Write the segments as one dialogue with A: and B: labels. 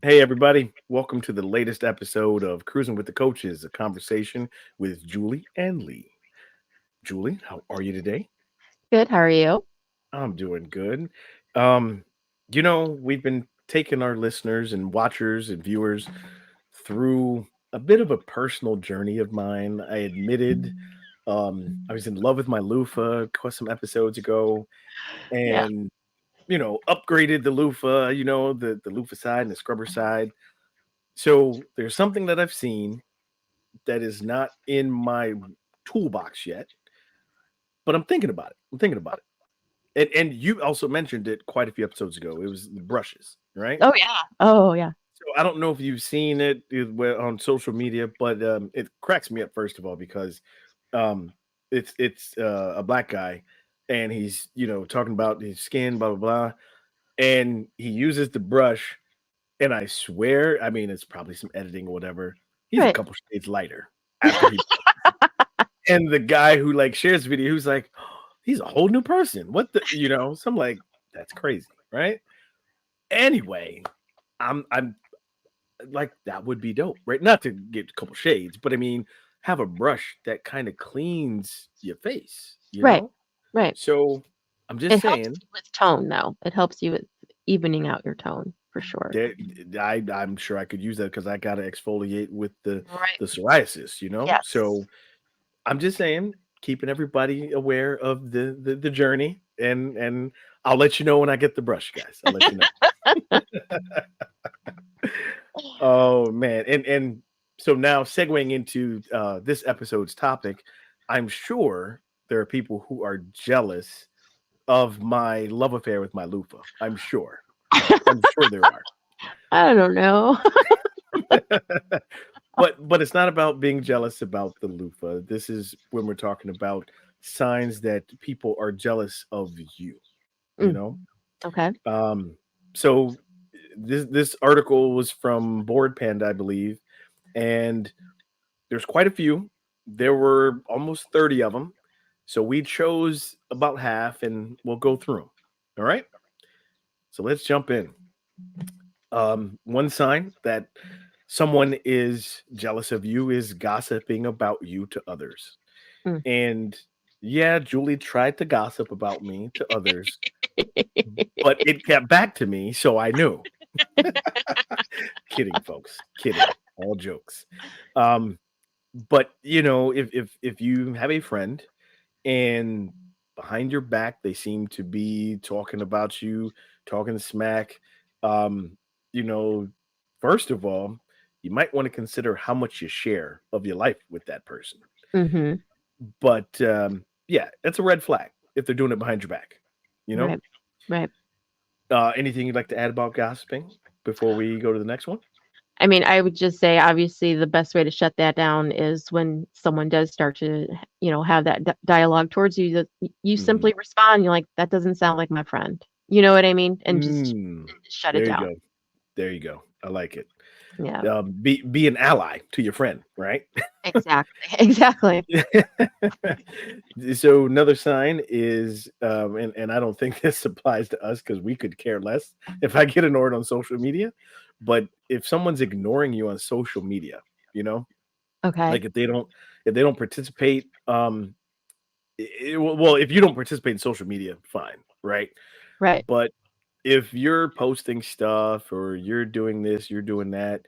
A: Hey, everybody. Welcome to the latest episode of Cruzin with the Coaches, a conversation with Julie and Lee. Julie, how are you today?
B: Good, how are you?
A: I'm doing good. We've been taking our listeners and watchers and viewers through a bit of a personal journey of mine. I admitted I was in love with my loofah some episodes ago
B: Yeah.
A: and, upgraded the loofah, the loofah side and the scrubber side. So there's something that I've seen that is not in my toolbox yet, but I'm thinking about it. I'm thinking about it. And you also mentioned it quite a few episodes ago. It was the brushes, right?
B: Oh, yeah. Oh, yeah.
A: So I don't know if you've seen on social media, but it cracks me up first of all because um, it's a black guy, and he's talking about his skin, blah blah blah, and he uses the brush, and I swear, I mean, it's probably some editing or whatever. He's a
B: Right.
A: couple shades lighter after he. And the guy who, like, shares the video, who's like, "He's a whole new person. What the," So I'm like, "That's crazy," right? Anyway, I'm like, that would be dope, right? Not to get a couple shades, but I mean, have a brush that kind of cleans your face, you
B: Right.
A: know?
B: Right.
A: So I'm just
B: It helps
A: saying
B: with tone, though. It helps you with evening out your tone for sure.
A: that I'm sure I could use that because I gotta exfoliate with the
B: Right.
A: psoriasis.
B: Yes.
A: So I'm just saying, keeping everybody aware of the journey, and I'll let you know when I get the brush, guys. I'll let you know. Oh man, and so now segueing into this episode's topic, I'm sure there are people who are jealous of my love affair with my loofah. I'm sure. I'm sure there are.
B: I don't know.
A: But it's not about being jealous about the loofah. This is when we're talking about signs that people are jealous of you, you
B: Mm,
A: know?
B: okay.
A: So this article was from Board Panda, I believe, and there's quite a few. There were almost 30 of them. So we chose about half and we'll go through them. All right? So let's jump in. One sign that someone is jealous of you is gossiping about you to others.
B: Mm.
A: And yeah, Julie tried to gossip about me to others, but it kept back to me, so I knew. Kidding, folks. Kidding. All jokes. Um, but if you have a friend and behind your back they seem to be talking about you, talking smack, um, you know, first of all, you might want to consider how much you share of your life with that person.
B: Mm-hmm.
A: But yeah, that's a red flag if they're doing it behind your back. You know,
B: Right. Right.
A: anything you'd like to add about gossiping before we go to the next one?
B: I mean, I would just say, obviously, the best way to shut that down is when someone does start to, have that dialogue towards you, that you
A: Mhm.
B: simply respond. You're like, that doesn't sound like my friend. You know what I mean?
A: Mm,
B: And just shut it
A: there you
B: down.
A: go. There you go. I like it.
B: Yeah,
A: Be an ally to your friend, right?
B: exactly. Exactly.
A: So another sign is, and I don't think this applies to us because we could care less if I get ignored on social media. But if someone's ignoring you on social media, you know,
B: Okay.
A: like if they don't participate, well, if you don't participate in social media, fine, right?
B: Right.
A: But if you're posting stuff or you're doing this, you're doing that,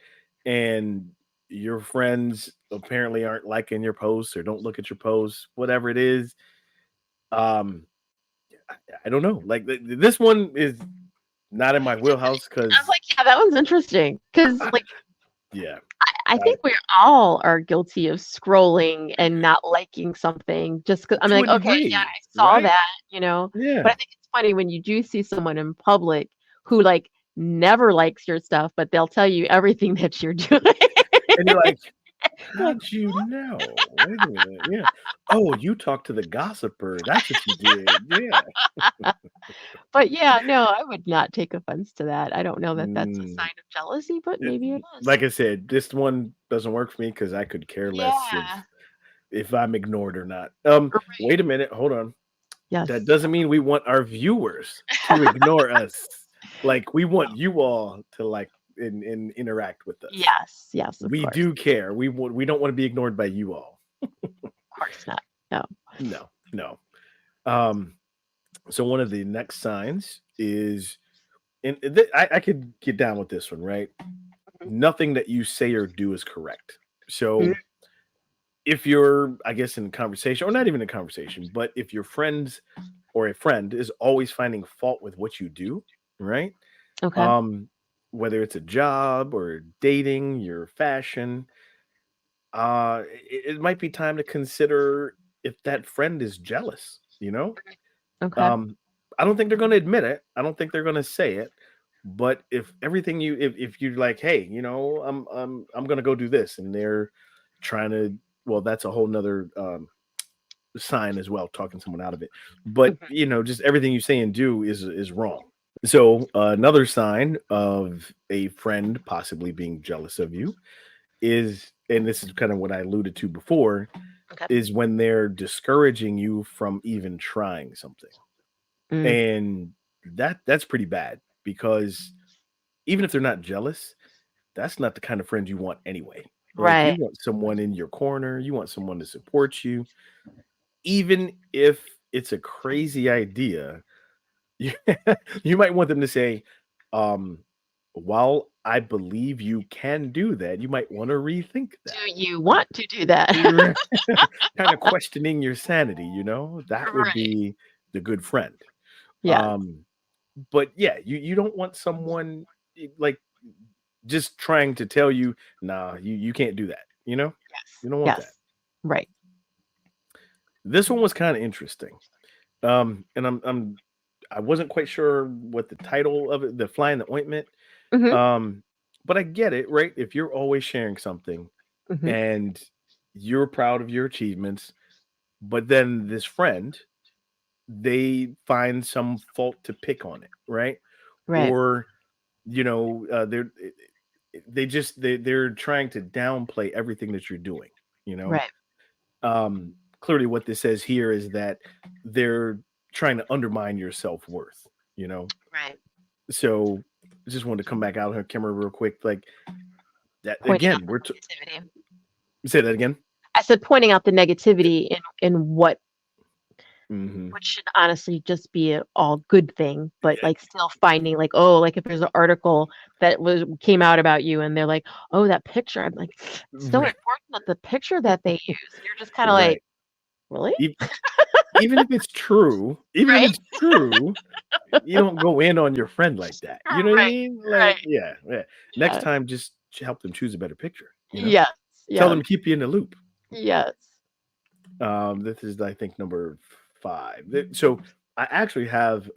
A: and your friends apparently aren't liking your posts or don't look at your posts, whatever it is, um, I, I don't know. Like this one is not in my wheelhouse
B: I was
A: because,
B: like, yeah, that one's interesting because, like,
A: yeah,
B: I
A: I,
B: think we all are guilty of scrolling and not liking something just because I'm
A: to
B: like,
A: a
B: okay, yeah,
A: degree,
B: I saw
A: right?
B: that. But I
A: Yeah,
B: think it's funny when you do see someone in public who, like, never likes your stuff, but they'll tell you everything that you're doing.
A: and you're like,
B: You're like,
A: how'd you know? Wait a minute, yeah. Oh, you talked to the gossiper. That's what you did. Yeah.
B: but yeah, no, I would not take offense to that. I don't know that that's a
A: Mm.
B: sign of jealousy, but
A: It,
B: maybe it is.
A: like I said, this one doesn't work for me because I could care less
B: Yeah.
A: if I'm ignored or not.
B: Right.
A: Wait a minute, hold on. That
B: Yes.
A: doesn't mean we want our viewers to ignore us. Like we want you all to like. and interact with us.
B: Yes, yes, of
A: We
B: course.
A: do care. We don't want to be ignored by you all.
B: Of course not. No.
A: No, no. Um, so one of the next signs is, and I could get down with this one, right? Nothing that you say or do is correct.
B: Mhm.
A: So if you're, I guess, in conversation, or not even a conversation, but if your friends or a friend is always finding fault with what you do, right?
B: Okay.
A: Um, whether it's a job or dating, your fashion, it might be time to consider if that friend is jealous, you know?
B: Okay.
A: Um, I don't think they're gonna admit it. I don't think they're gonna say it. But if everything you if you're like, hey, I'm gonna go do this, and they're trying to, well, that's a whole nother sign as well, talking someone out of it. But
B: Mhm.
A: just everything you say and do is wrong. So another sign of a friend possibly being jealous of you is, and this is kind of what I alluded to before,
B: Okay.
A: is when they're discouraging you from even trying something.
B: Mm.
A: And that's pretty bad, because even if they're not jealous, that's not the kind of friend you want anyway. Like, you
B: Right.
A: want someone in your corner, you want someone to support you, even if it's a crazy idea. You, you might want them to say, um, while I believe you can do that, you might want to rethink
B: Do
A: that.
B: you want to do that?
A: Kind of questioning your sanity, that would
B: Right.
A: be the good friend.
B: Yes.
A: Um, but yeah, you don't want someone like just trying to tell you, nah, you can't do that.
B: Yes.
A: You don't want that.
B: Yes. Right.
A: This one was kind of interesting. And I wasn't quite sure what the title of it, the fly in the ointment.
B: Mhm.
A: Um, but I get it, right? If you're always sharing something
B: Mhm.
A: and you're proud of your achievements, but then this friend, they find some fault to pick on it, right?
B: Right.
A: Or they're trying to downplay everything that you're doing, you know.
B: Right.
A: Clearly what this says here is that they're trying to undermine your self-worth, you know.
B: Right.
A: So I just wanted to come back out here camera real quick, like that
B: Pointing out
A: again.
B: the negativity.
A: Say that again.
B: I said pointing out the negativity in
A: Hmm.
B: what should honestly just be an all good thing, but like still finding like, oh, like if there's an article that was came out about you and they're like, oh, that picture, I'm like, it's so
A: Right,
B: important that the picture that they use. You're just kind of like,
A: right.
B: really?
A: E- Even if it's true,
B: Right?
A: you don't go in on your friend like that. You know what I
B: Right.
A: mean?
B: Right.
A: Like, yeah, yeah. Next
B: Yes.
A: time, just help them choose a better picture.
B: Yes.
A: Tell
B: Yes.
A: them to keep you in the loop.
B: Yes.
A: This is, I think, number 5. So I actually have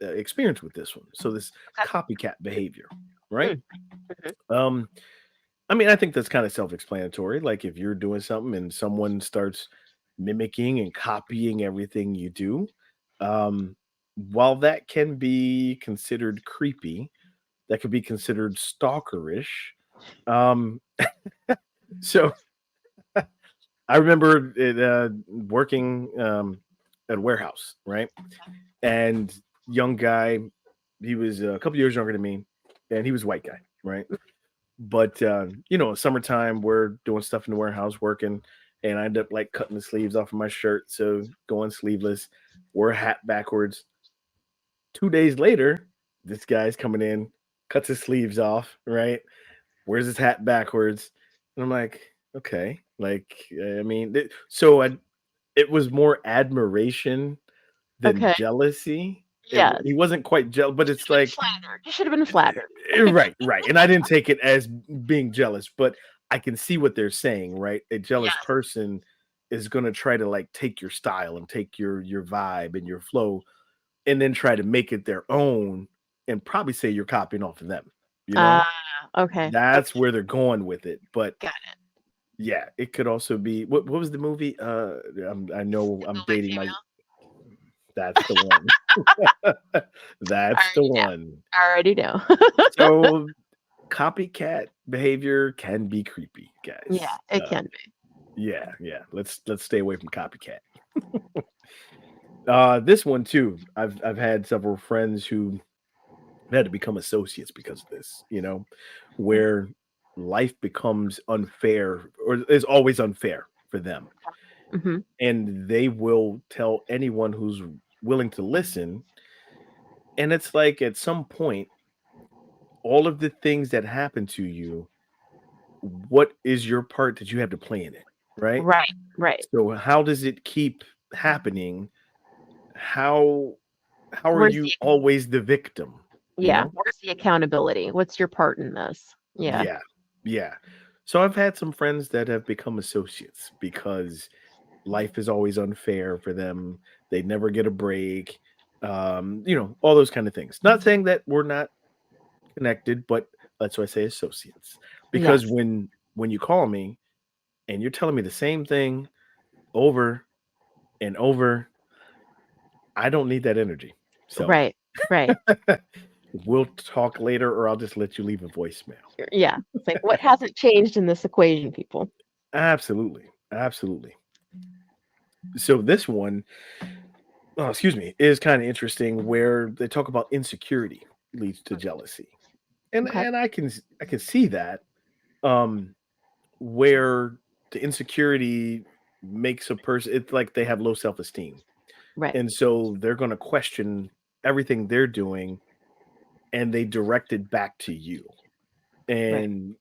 A: experience with this one. So this
B: Okay.
A: copycat behavior, right?
B: Mm. Mhm.
A: Um, I mean, I think that's kind of self-explanatory. Like, if you're doing something and someone starts mimicking and copying everything you do, um, while that can be considered creepy, that could be considered stalkerish. Um, so I remember working at a warehouse, right? And young guy, he was a couple years younger than me, and he was a white guy, right? But summertime, we're doing stuff in the warehouse, working, and I end up like cutting the sleeves off of my shirt, so going sleeveless, wear a hat backwards. 2 days later, this guy's coming in, cuts his sleeves off, right? Wears his hat backwards, and I'm like, okay, like, I mean, it was more admiration than
B: Okay.
A: jealousy.
B: Yes.
A: He wasn't quite jealous, but
B: You should
A: it's
B: have been
A: like,
B: flattered. You should have been flattered.
A: right, right. And I didn't take it as being jealous, but I can see what they're saying, right? A jealous
B: Yes.
A: person is going to try to like take your style and take your vibe and your flow, and then try to make it their own, and probably say you're copying off of them. You know,
B: Ah, okay.
A: that's
B: Okay.
A: where they're going with it. But
B: Got it.
A: yeah, it could also be, what was the movie? I know
B: The
A: I'm
B: Bill by
A: dating my,
B: female.
A: that's the one.
B: I
A: That's the
B: already know.
A: one.
B: I already know.
A: So copycat behavior can be creepy,
B: Yeah,
A: guys.
B: it can be.
A: Yeah, yeah. Let's stay away from copycat. This one too. I've had several friends who I've had to become associates because of this, where life becomes unfair or is always unfair for them.
B: Hmm.
A: And they will tell anyone who's willing to listen. And it's like at some point, all of the things that happen to you, what is your part that you have to play in it? Right.
B: Right, right.
A: So how does it keep happening? How how are
B: Where's
A: you
B: the
A: always the victim? You
B: Yeah,
A: know?
B: where's the accountability? What's your part in this? Yeah.
A: Yeah. Yeah. So I've had some friends that have become associates because life is always unfair for them. They never get a break. All those kind of things. Not saying that we're not connected, but that's why I say associates. Because
B: Yes.
A: when you call me and you're telling me the same thing over and over, I don't need that energy. So
B: Right. Right.
A: we'll talk later or I'll just let you leave a voicemail.
B: Yeah. It's like what hasn't changed in this equation, people?
A: Absolutely. Absolutely. So this one, oh, excuse me, is kind of interesting where they talk about insecurity leads to jealousy. And
B: Okay.
A: and I can see that um where the insecurity makes a person, it's like they have low self-esteem.
B: Right.
A: And so they're going to question everything they're doing and they direct it back to you.
B: Right.
A: And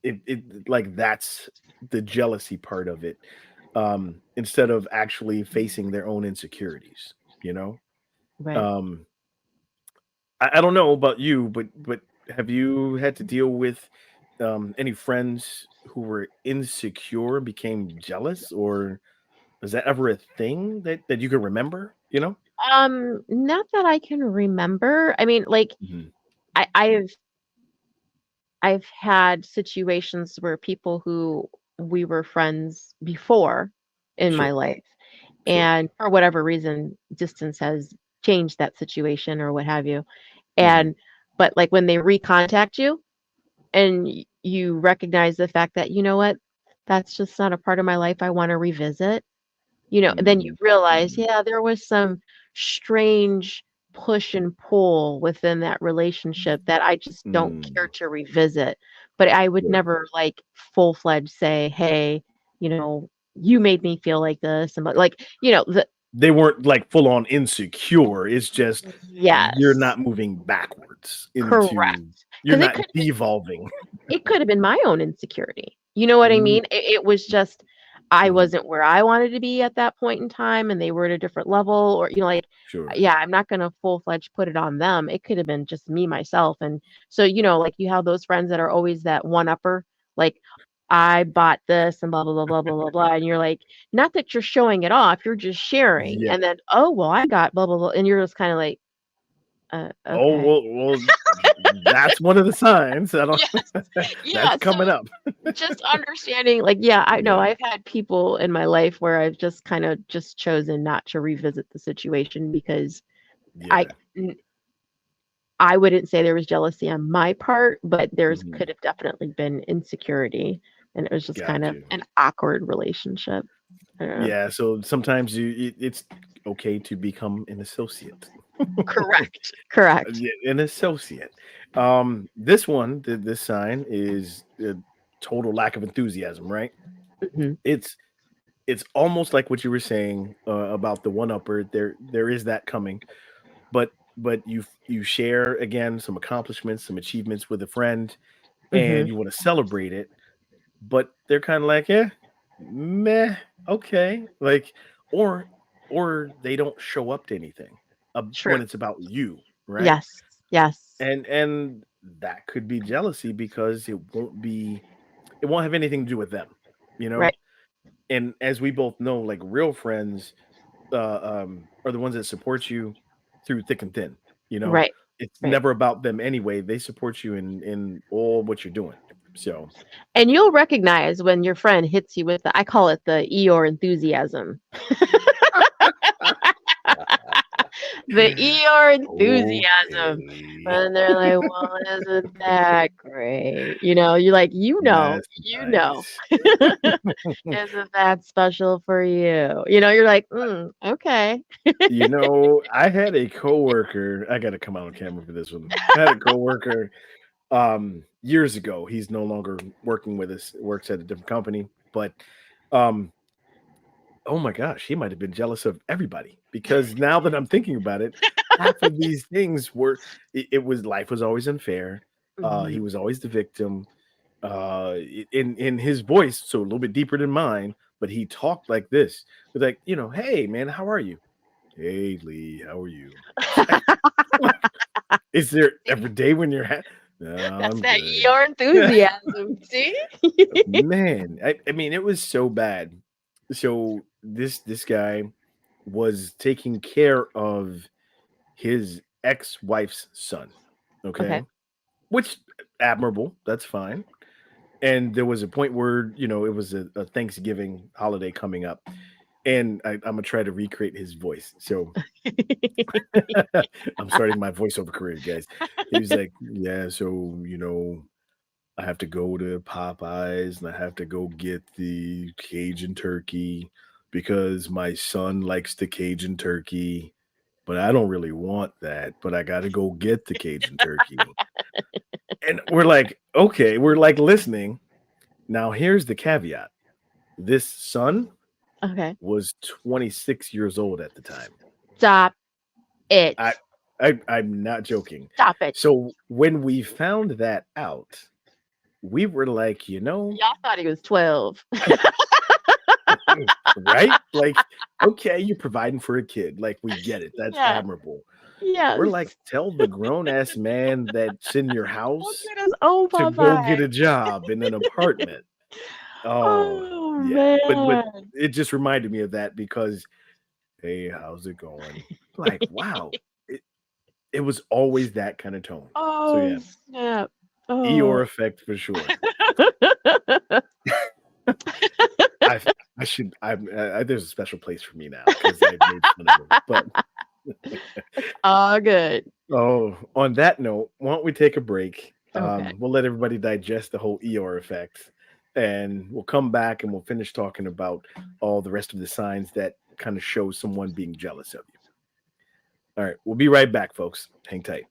A: it like that's the jealousy part of it. Instead of actually facing their own insecurities, you know?
B: Right.
A: Um I don't know about you, but have you had to deal with any friends who were insecure and became jealous, or was that ever a thing that you can remember?
B: Not that I can remember. I mean, like
A: Mhm.
B: I, I've had situations where people who we were friends before in my
A: Sure,
B: life,
A: sure.
B: and for whatever reason, distance has changed that situation or what have you.
A: Hmm.
B: And but like when they recontact you and you recognize the fact that, you know what, that's just not a part of my life I want to revisit, then you
A: Hmm.
B: realize,
A: Hmm.
B: yeah, there was some strange push and pull within that relationship that I just don't care
A: Mm.
B: to revisit. But I would
A: Sure.
B: never like full-fledged say, hey, you made me feel like this. And like,
A: They weren't like full on insecure. It's just you're
B: yes,
A: not moving backwards
B: correct.
A: into, you're
B: Because
A: not devolving.
B: it could have been my own insecurity. You know what I
A: Mm.
B: mean? It was just I
A: Mhm.
B: wasn't where I wanted to be at that point in time and they were at a different level or like
A: Sure.
B: yeah, I'm not going to full-fledged put it on them. It could have been just me myself. And so, like you have those friends that are always that one upper, like I bought this and blah blah blah blah blah blah blah and you're like not that you're showing it off, you're just sharing.
A: Yeah.
B: And then oh, well, I got blah blah blah and you're just kind of like
A: Oh,
B: okay.
A: well, that's one of the signs. I don't
B: Yes.
A: that's
B: Yeah, so
A: coming up.
B: just understanding, like, yeah, I know
A: Yeah,
B: I've had people in my life where I've just kind of just chosen not to revisit the situation because I
A: yeah.
B: n- I wouldn't say there was jealousy on my part, but there's
A: Mhm.
B: could have definitely been insecurity, and it was just kind
A: Got
B: of
A: you.
B: an awkward relationship. I don't know.
A: Yeah, so sometimes it's okay to become an associate.
B: Correct. Correct.
A: Yeah, an associate. This one, this sign is a total lack of enthusiasm, right?
B: Hmm.
A: It's it's almost like what you were saying about the one upper. There is that coming, but you share again some accomplishments, some achievements with a friend,
B: Hmm.
A: and you want to celebrate it, but they're kind of like, yeah, meh, okay, like, or or they don't show up to anything
B: True.
A: when it's about you, right?
B: Yes. Yes.
A: And that could be jealousy because it won't have anything to do with them, you know.
B: Right.
A: And as we both know, like real friends are the ones that support you through thick and thin. You know,
B: Right.
A: it's
B: Right.
A: never about them anyway. They support you in all what you're doing. So
B: And you'll recognize when your friend hits you with the, I call it the Eeyore enthusiasm. The ER enthusiasm.
A: Okay.
B: And they're like, well, isn't that great? You're like,
A: That's
B: you know.
A: nice.
B: Isn't that special for you? You're like, okay.
A: I had a coworker. I got to come out on camera for this one. I had a coworker years ago. He's no longer working with us, works at a different company, but um oh my gosh, he might have been jealous of everybody because now that I'm thinking about it, half of these things were it was life was always unfair. He
B: Mhm.
A: was always the victim. In his voice, so a little bit deeper than mine, but he talked like this. With like, hey man, how are you? Hey Lee, how are you? Like, is there
B: See?
A: every day when you're no,
B: That's
A: I'm
B: that
A: good.
B: ER enthusiasm. See?
A: Man, I mean, it was so bad. So this guy was taking care of his ex-wife's son. Okay.
B: Okay.
A: Which admirable, that's fine. And there was a point where, it was a Thanksgiving holiday coming up. And I'm gonna try to recreate his voice. So I'm starting my voiceover career, guys. He was like, yeah, so I have to go to Popeyes and I have to go get the Cajun turkey because my son likes the Cajun turkey, but I don't really want that, but I got to go get the Cajun turkey. And we're like, okay, we're like listening. Now, here's the caveat. This son
B: Okay.
A: was 26 years old at the time.
B: Stop it.
A: I, I'm not joking.
B: Stop it.
A: So when we found that out, we were like,
B: Y'all thought he was 12.
A: right? Like, okay, you're providing for a kid. Like, we get it. That's
B: Yeah.
A: admirable. We're
B: Yes.
A: like, tell the grown ass man that's in your
B: Go
A: house
B: get his own
A: to go get
B: Popeye.
A: a job in an apartment. Oh,
B: Oh,
A: yeah. But
B: man.
A: it just reminded me of that because, hey, how's it going? Like, wow. It was always that kind of tone. So
B: Oh,
A: yeah,
B: snap.
A: Eeyore
B: Oh.
A: effect for sure. I I should there's a special place for me now because I made fun of him. But
B: All good.
A: oh, on that note, why don't we take a break?
B: Okay.
A: We'll let everybody digest the whole Eeyore effect, and we'll come back and we'll finish talking about all the rest of the signs that kind of show someone being jealous of you. All right, we'll be right back, folks. Hang tight.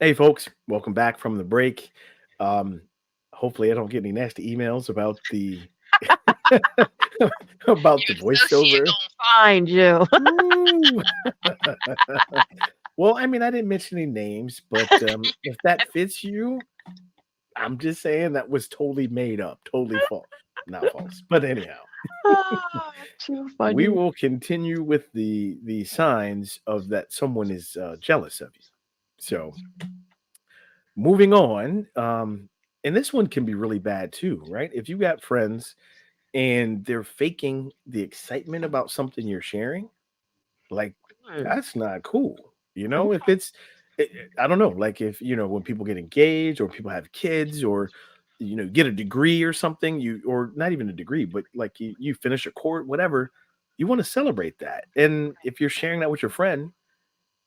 A: Hey, folks, welcome back from the break. Um, Hopefully, I don't get any nasty emails about the about the
B: Your associate
A: voiceover.
B: gonna find you.
A: Ooh. Well, I mean, I didn't mention any names, but if that fits you, I'm just saying that was totally made up, totally false, not false. But anyhow,
B: Ah, too
A: we
B: funny.
A: will continue with the signs of that someone is jealous of you. So moving on, and this one can be really bad too, right? If you got friends and they're faking the excitement about something you're sharing, like,
B: Hmm,
A: that's not cool. You know, if
B: okay.
A: it's I don't know, like if, when people get engaged or people have kids or get a degree or something, or not even a degree, but like you finish a court, whatever, you want to celebrate that. And if you're sharing that with your friend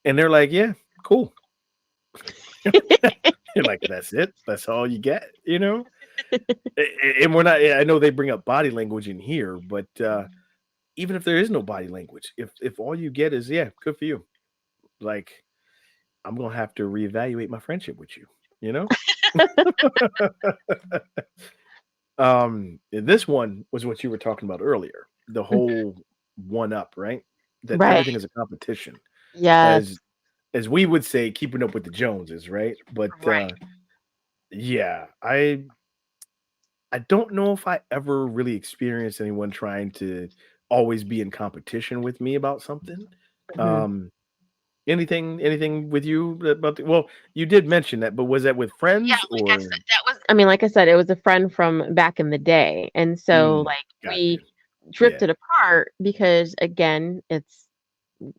A: and they're like, "Yeah, cool." You're like, "That's it? That's all you get?" You know? And we're not I know they bring up body language in here, but even if there is no body language, if all you get is, "Yeah, good for you." Like, I'm gonna have to reevaluate my friendship with you, you know? And this one was what you were talking about earlier, the whole one up, right? That
B: Right.
A: everything is a competition,
B: Yes.
A: as we would say, keeping up with the Joneses, right? But
B: Right.
A: yeah, I don't know if I ever really experienced anyone trying to always be in competition with me about something.
B: Mhm.
A: Um, anything with you about well, you did mention that, but was that with
B: Yeah,
A: friends
B: like I
A: or
B: said, that was I mean, like I said, it was a friend from back in the day, and so,
A: mm,
B: like,
A: got
B: we
A: you. Yeah,
B: drifted apart because, again, it's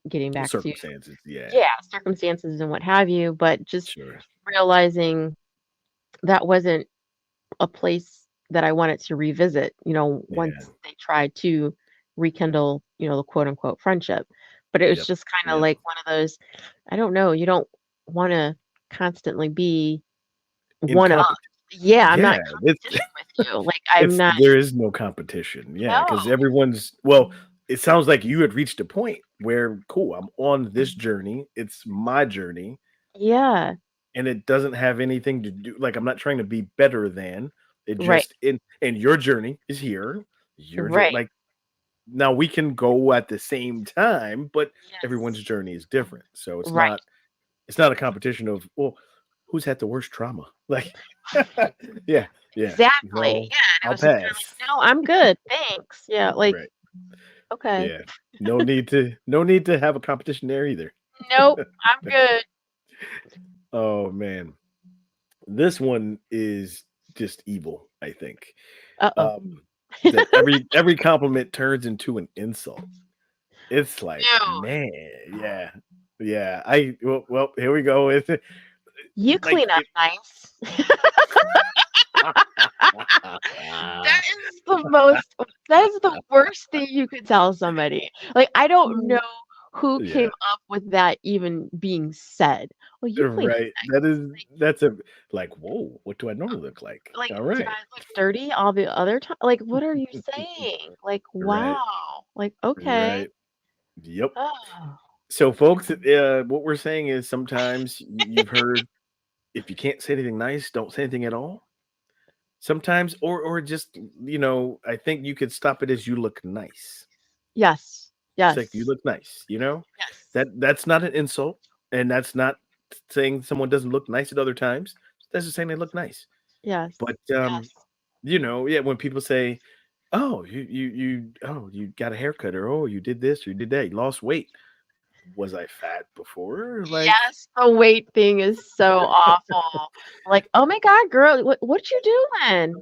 B: getting
A: the
B: back to
A: circumstances. Yeah,
B: yeah, circumstances and what have you, but just
A: sure.
B: realizing that wasn't a place that I wanted to revisit,
A: Yeah.
B: once they tried to rekindle, the quote unquote friendship. But it was
A: Yep.
B: just kind of
A: Yep.
B: like one of those, I don't know, you don't want to constantly be one up.
A: Incompetent.
B: Yeah, I'm not
A: Yeah,
B: in competition with you. Like I'm
A: it's
B: not
A: there is no competition. Yeah, because
B: no.
A: everyone's well, it sounds like you had reached a point where, cool, I'm on this journey. It's my journey,
B: Yeah,
A: and it doesn't have anything to do like I'm not trying to be better than. It
B: right.
A: just in and your journey is here. Your journey,
B: Right.
A: like now we can go at the same time, but everyone's
B: Yes.
A: journey is different. So
B: Right.
A: it's not a competition of, well, who's had the worst trauma? Like, yeah, yeah,
B: Exactly.
A: no,
B: Yeah. And it
A: I'll
B: was just kind of
A: pass.
B: like, no, I'm good. Thanks. Yeah, like,
A: Right.
B: okay.
A: Yeah. No need to have a competition there either.
B: Nope, I'm good.
A: Oh man. This one is just evil, I think.
B: Uh-oh.
A: Um that every compliment turns into an insult. It's like,
B: Dude,
A: man, yeah. Yeah. Well, here we go with it.
B: you
A: Like
B: clean up
A: it
B: nice. That is the worst thing you could tell somebody. Like, I don't know who
A: yeah.
B: came up with that even being said. Well, you clean up
A: Right.
B: nice.
A: That's a like, whoa, what do I normally look like?
B: Like,
A: All
B: do
A: right.
B: I look dirty all the other time? Like, what are you saying? Like,
A: Right.
B: wow. Like, okay.
A: Right. Yep.
B: Oh,
A: So folks, what we're saying is sometimes you've heard if you can't say anything nice, don't say anything at all. Sometimes or just, I think you could stop it as you look nice.
B: yes.
A: It's like you
B: Yes.
A: look nice, you know?
B: Yes.
A: That's not an insult and that's not saying someone doesn't look nice at other times. That's just saying they look nice.
B: Yes.
A: But
B: Yes.
A: yeah, when people say, "Oh, you got a haircut," or "Oh, you did this or you did that, you lost weight." Was I fat before? Like,
B: Yes, the weight thing is so awful. Like, "Oh my god, girl, what you doing?"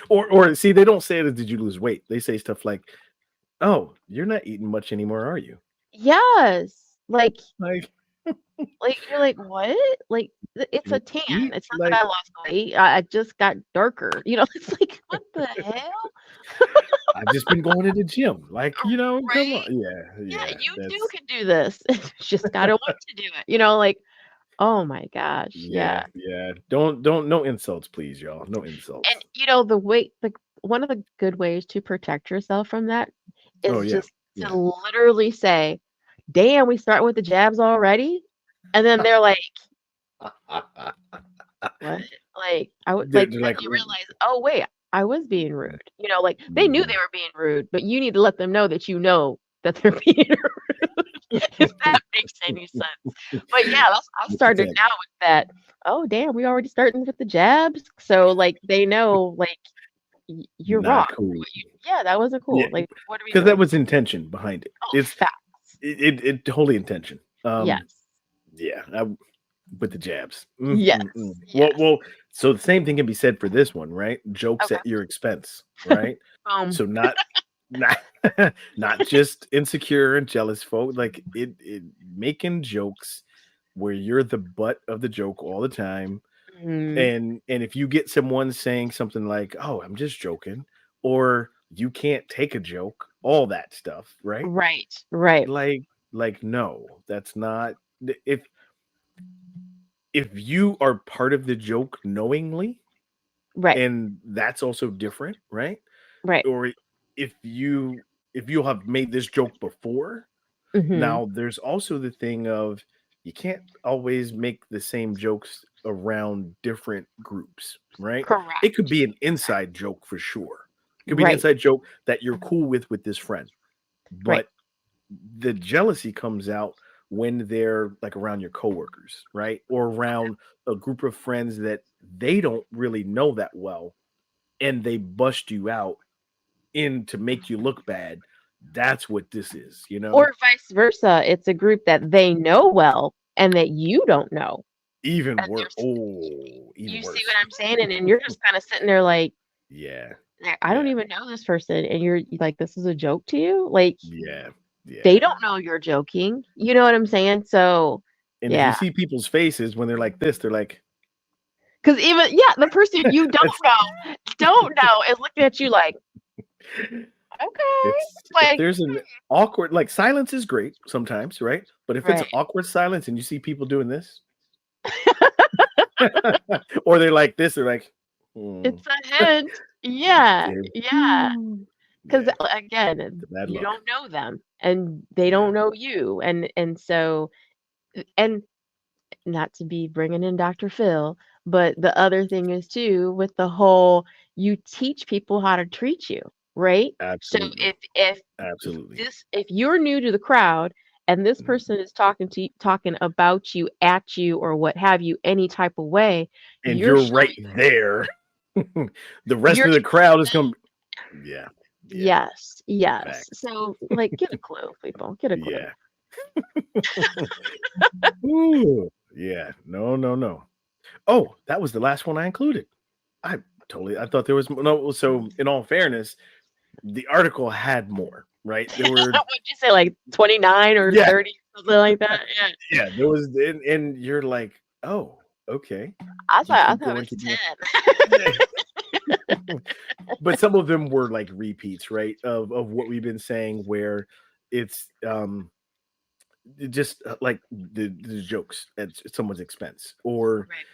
A: or see, they don't say it as "Did you lose weight?" They say stuff like, "Oh, you're not eating much anymore, are you?"
B: Yes.
A: Like,
B: You're like, "What?" Like, it's a
A: you
B: tan.
A: eat
B: It's not that
A: like
B: I lost weight. I just got darker. It's like, "What the hell?"
A: I've just been going to the gym. Like, come
B: Right?
A: on. Yeah,
B: Yeah,
A: yeah.
B: you too
A: That's
B: can do this. Just gotta want to do it. Like, oh my gosh, yeah.
A: yeah, yeah. Don't no insults, please, y'all. No
B: And
A: insults.
B: the way one of the good ways to protect yourself from that
A: Oh
B: is
A: yeah.
B: just to
A: Yeah.
B: literally say, "Damn, we start with the jabs already?" And then they're like, "What?" Like, I would
A: They're
B: like,
A: they're
B: then
A: like,
B: you realize, "Oh, wait. I was being rude. Like they knew they
A: Mhm.
B: were being rude, but you need to let them know that they're being rude, if that makes any sense. But yeah, I started
A: 100%.
B: now with that. Oh, damn, we already starting with the jabs. So like they know like you're wrong.
A: Not cool.
B: Yeah, that wasn't
A: Yeah,
B: cool. Like what are we
A: because that
B: doing?
A: was intention behind it.
B: Oh,
A: It's
B: facts.
A: it totally intention.
B: Yes.
A: Yeah, with the jabs.
B: Yes.
A: Well,
B: Yes.
A: so the same thing can be said for this one, right? Jokes
B: Okay.
A: at your expense, right?
B: Boom.
A: So not not just insecure and jealous folk, like it making jokes where you're the butt of the joke all the time.
B: Mhm.
A: And if you get someone saying something like, "Oh, I'm just joking," or "You can't take a joke," all that stuff, right?
B: Right. Right.
A: Like no, that's not if you are part of the joke knowingly,
B: Right.
A: and that's also different, right?
B: Right.
A: Or if you if you have made this joke before,
B: Mhm.
A: now there's also the thing of you can't always make the same jokes around different groups, right? It could
B: Correct.
A: be an inside joke for sure. It could be an
B: Right.
A: inside joke that you're cool with this friend,
B: Right.
A: but the jealousy comes out when they're like around your coworkers, right? Or around a group of friends that they don't really know that well and they bust you out in to make you look bad. That's what this is, you know?
B: Or vice versa. It's a group that they know well and that you don't know.
A: Even
B: And
A: worse. Oh, even
B: you see what
A: worse.
B: I'm saying? And you're just kind of sitting there like,
A: Yeah.
B: I don't
A: Yeah.
B: even know this person. And you're like, this is a joke to you? Like,
A: Yeah.
B: they
A: Yeah.
B: don't know you're joking. You know what I'm saying? So,
A: And if you
B: yeah.
A: see people's faces when they're like this, they're like,
B: Because even, yeah, the person you
A: it's
B: don't know is looking at you like, okay.
A: if
B: Like,
A: there's an awkward like silence is great sometimes, right? But if it's
B: right.
A: awkward silence and you see people doing this, or they're like this, they're like, "Hmm,
B: It's a hint. Yeah.
A: yeah,
B: Yeah.
A: ooh."
B: Because
A: Yeah,
B: again,
A: it's a bad
B: you
A: look.
B: don't know them and they
A: Yeah,
B: don't know you. And so, and not to be bringing in Dr. Phil, but the other thing is too with the whole you teach people how to treat you, right? So
A: absolutely. Absolutely.
B: if you're new to the crowd and this
A: Mhm.
B: person is talking about you, at you, or what have you, any type of way,
A: And
B: you're
A: you're
B: showing
A: right there. The rest
B: you're
A: of the crowd is gonna yeah, yeah,
B: yes, yes.
A: facts.
B: So like get a clue, people. Get a clue.
A: Yeah. Ooh, yeah. No, no, no. Oh, that was the last one I included. I I thought there was no, so in all fairness, the article had more, right? There were
B: What'd you say, like 29 or
A: yeah,
B: 30, something like that? Yeah.
A: yeah, there was and you're like, "Oh, okay."
B: I
A: You
B: thought I
A: keep
B: thought it
A: going,
B: was
A: keep going.
B: 10.
A: But some of them were like repeats, right? Of what we've been saying where it's just like the jokes at someone's expense or
B: Right.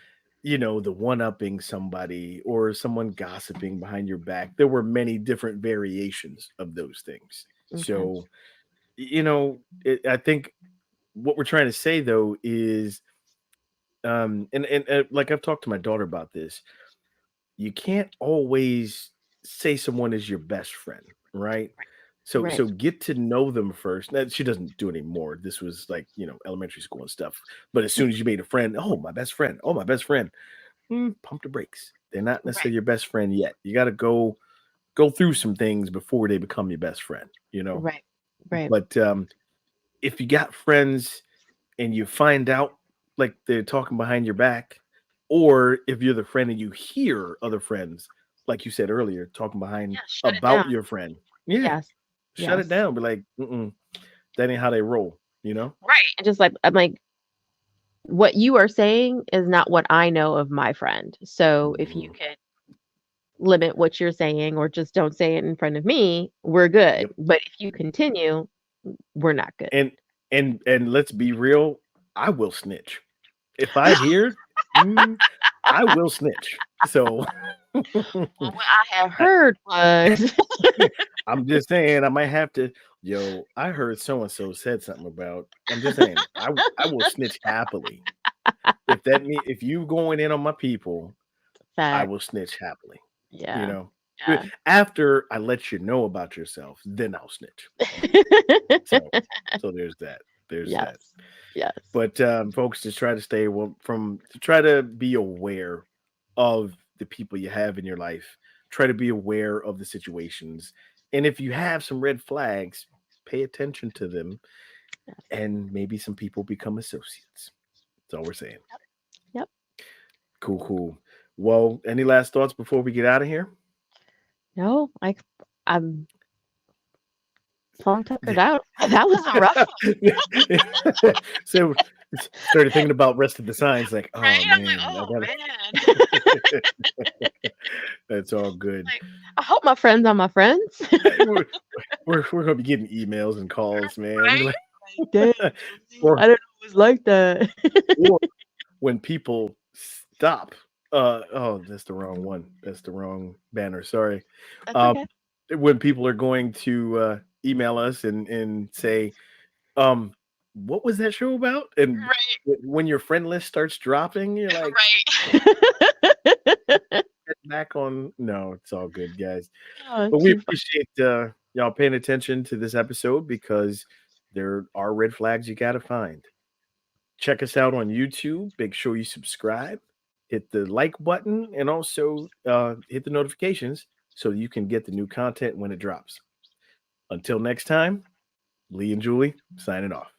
A: the one upping somebody or someone gossiping behind your back. There were many different variations of those things.
B: Okay.
A: So, I think what we're trying to say though is, and like I've talked to my daughter about this, you can't always say someone is your best friend, right? So
B: Right.
A: get to know them first. Now, she doesn't do it anymore. This was like, elementary school and stuff. But as soon as you made a friend, oh, my best friend. Oh, my best friend. Pump the brakes. They're not
B: Right.
A: necessarily your best friend yet. You got to go through some things before they become your best friend.
B: Right. Right.
A: But if you got friends and you find out like they're talking behind your back, or if you're the friend and you hear other friends, like you said earlier, talking behind
B: Yeah, shut it
A: about
B: down.
A: your friend, yeah,
B: Yes.
A: shut it
B: Yes.
A: down. Be like, mm-mm, that ain't how they roll.
B: Right. And just like I'm like, what you are saying is not what I know of my friend. So if you
A: Mhm.
B: could limit what you're saying or just don't say it in front of me, we're good.
A: Yep.
B: But if you continue, we're not good.
A: And and let's be real, I will snitch if I hear. mm, I will snitch. So
B: Well, what I have heard was
A: I'm just saying I might have to. Yo, I heard so and so said something about. I'm just saying I will snitch happily. If you going in on my people, I
B: fact.
A: will snitch happily. You
B: Yeah.
A: know.
B: Yeah.
A: After I let you know about yourself, then I'll snitch. So, so there's that. There's that.
B: Yes. Yes.
A: But folks, just try to stay to try to be aware of the people you have in your life. Try to be aware of the situations, and if you have some red flags, pay attention to them,
B: Yes.
A: and maybe some people become associates. That's all we're saying.
B: Yep.
A: Cool, cool. Well, any last thoughts before we get out of here?
B: No, I'm plum tuckered out. That was a rough one.
A: So started thinking about rest of the signs, like, oh
C: Right? I'm like,
A: man, I
C: oh
A: gotta.
C: man.
A: That's all good.
C: Like,
B: I hope my friends are my friends.
A: We're gonna be getting emails and calls, man.
C: right?
B: Dang,
A: Or,
B: I don't know it was like that.
A: or when people stop. Oh, that's the wrong one. That's the wrong banner. Sorry.
B: That's
A: Um,
B: okay.
A: when people are going to email us and say, what was that show about? And
C: Right.
A: when your friend list starts dropping, you're like,
C: Right.
A: get back on. No, it's all good, guys.
B: Oh,
A: But we
B: too fun.
A: appreciate y'all paying attention to this episode because there are red flags you got to find. Check us out on YouTube. Make sure you subscribe, hit the like button, and also hit the notifications so you can get the new content when it drops. Until next time, Lee and Julie signing off.